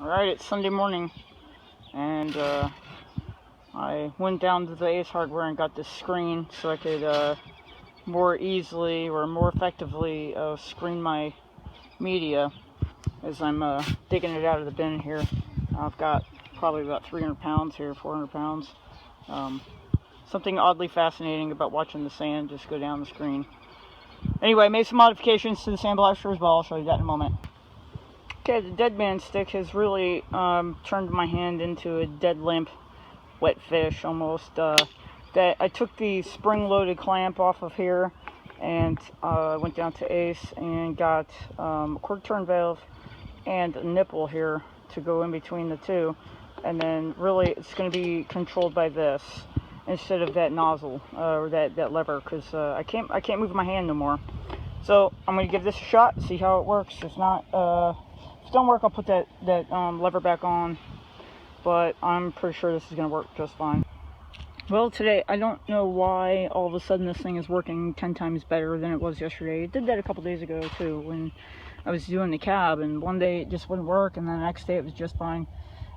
Alright, it's Sunday morning, and I went down to the Ace Hardware and got this screen so I could more easily or more effectively screen my media as I'm digging it out of the bin here. I've got probably about 300 pounds here, 400 pounds. Something oddly fascinating about watching the sand just go down the screen. Anyway, I made some modifications to the Sandblaster as well. I'll show you that in a moment. Okay, the dead man stick has really turned my hand into a dead limp wet fish almost. That I took the spring-loaded clamp off of here and went down to Ace and got a quarter turn valve and a nipple here to go in between the two, and then really it's going to be controlled by this instead of that nozzle or that lever, because I can't move my hand no more. So I'm going to give this a shot, see how it works. If not, if it don't work, I'll put that lever back on, but I'm pretty sure this is going to work just fine. Well, today, I don't know why all of a sudden this thing is working 10 times better than it was yesterday. It did that a couple days ago too, when I was doing the cab, and one day it just wouldn't work, and then the next day it was just fine.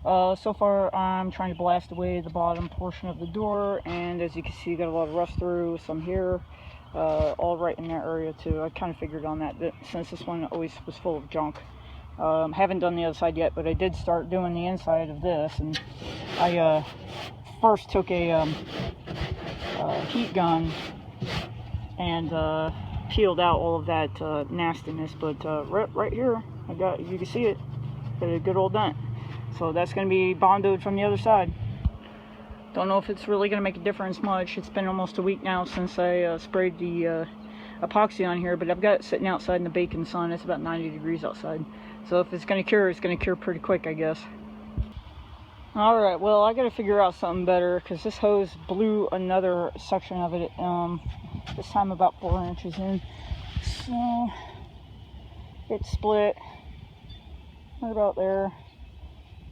So far, I'm trying to blast away the bottom portion of the door, and as you can see, got a lot of rust through, some here, all right in that area too. I kind of figured on that since this one always was full of junk. Haven't done the other side yet, but I did start doing the inside of this, and I first took a heat gun and peeled out all of that nastiness, but right here, I got, you can see it, got a good old dent. So that's going to be bondoed from the other side. Don't know if it's really going to make a difference much. It's been almost a week now since I sprayed the epoxy on here, but I've got it sitting outside in the baking sun. It's about 90 degrees outside. So if it's going to cure, it's going to cure pretty quick, I guess. Alright, well, I got to figure out something better, because this hose blew another section of it, this time about 4 inches in. So it split right about there.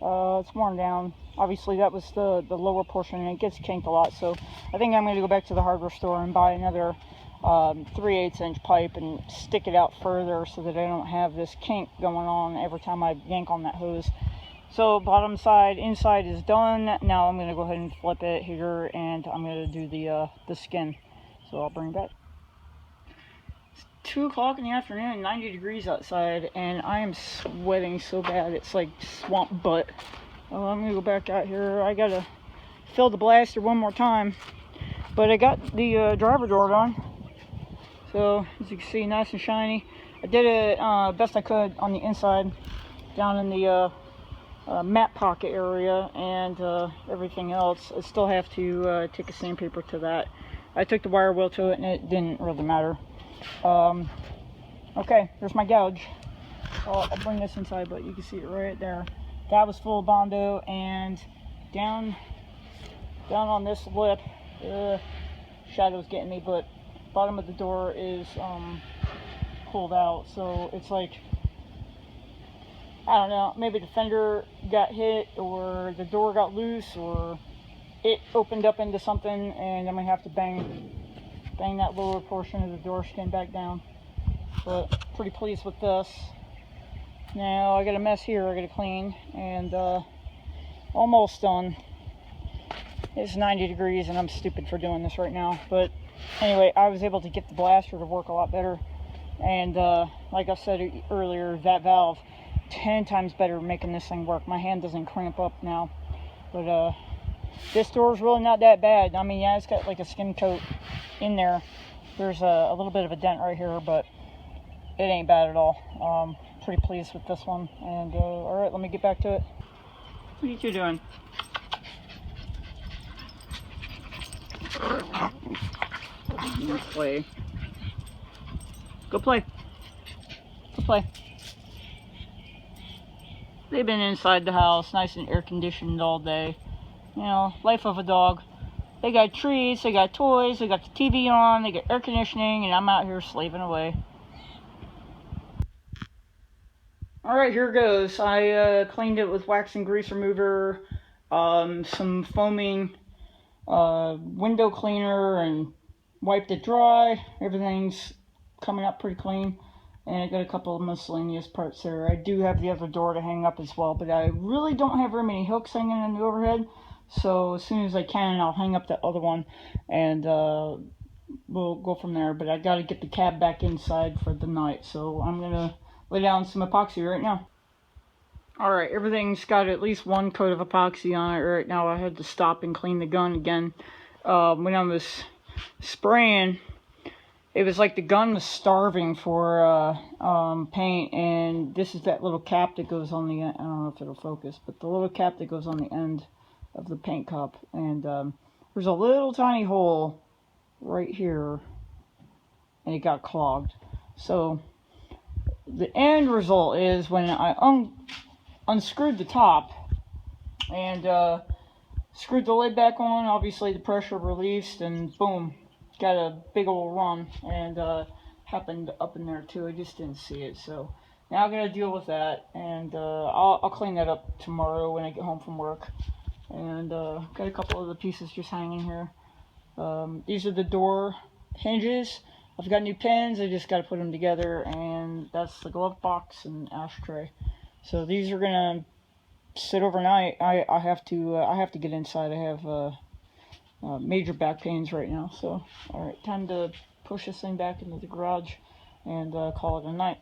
It's worn down. Obviously that was the lower portion, and it gets kinked a lot, so I think I'm going to go back to the hardware store and buy another 3/8 inch pipe and stick it out further so that I don't have this kink going on every time I yank on that hose. So bottom side, inside is done. Now I'm going to go ahead and flip it here, and I'm going to do the skin. So I'll bring it back. 2 o'clock in the afternoon, 90 degrees outside, and I am sweating so bad it's like swamp butt. I'm gonna go back out here. I gotta fill the blaster one more time, but I got the driver door done, so as you can see, nice and shiny. I did it best I could on the inside, down in the mat pocket area, and everything else. I still have to take a sandpaper to that. I took the wire wheel to it, and it didn't really matter. Okay, there's my gouge. I'll bring this inside, but you can see it right there. That was full of Bondo, and down on this lip, shadow's getting me, but bottom of the door is pulled out, so it's like, I don't know, maybe the fender got hit, or the door got loose, or it opened up into something, and I'm gonna have to bang that lower portion of the door skin back down. But pretty pleased with this. Now I got a mess here I gotta clean, and almost done. It's 90 degrees and I'm stupid for doing this right now, but anyway, I was able to get the blaster to work a lot better, and like I said earlier, that valve 10 times better making this thing work. My hand doesn't cramp up now, but this door is really not that bad. I mean, yeah, it's got like a skim coat in there. There's a little bit of a dent right here, but it ain't bad at all. Pretty pleased with this one. And all right, let me get back to it. What are you two doing? Go play. Go play. Go play. They've been inside the house, nice and air conditioned all day. You know, life of a dog. They got treats, they got toys, they got the TV on, they got air conditioning, and I'm out here slaving away. Alright, here goes. I cleaned it with wax and grease remover, some foaming window cleaner, and wiped it dry. Everything's coming up pretty clean. and I got a couple of miscellaneous parts there. I do have the other door to hang up as well, but I really don't have very many hooks hanging in the overhead, so as soon as I can, I'll hang up that other one, and we'll go from there. But I got to get the cab back inside for the night, so I'm going to lay down some epoxy right now. Alright, everything's got at least one coat of epoxy on it right now. I had to stop and clean the gun again. When I was spraying, it was like the gun was starving for paint, and this is that little cap that goes on the end. I don't know if it'll focus, but the little cap that goes on the end of the paint cup, and there's a little tiny hole right here, and it got clogged. So the end result is when I unscrewed the top and screwed the lid back on, obviously the pressure released, and boom, got a big old run, and happened up in there too. I just didn't see it, so now I gotta deal with that, and I'll clean that up tomorrow when I get home from work. And got a couple of the pieces just hanging here. These are the door hinges. I've got new pins, I just got to put them together, and that's the glove box and ashtray. So these are gonna sit overnight. I have to get inside. I have major back pains right now. So all right, time to push this thing back into the garage and call it a night.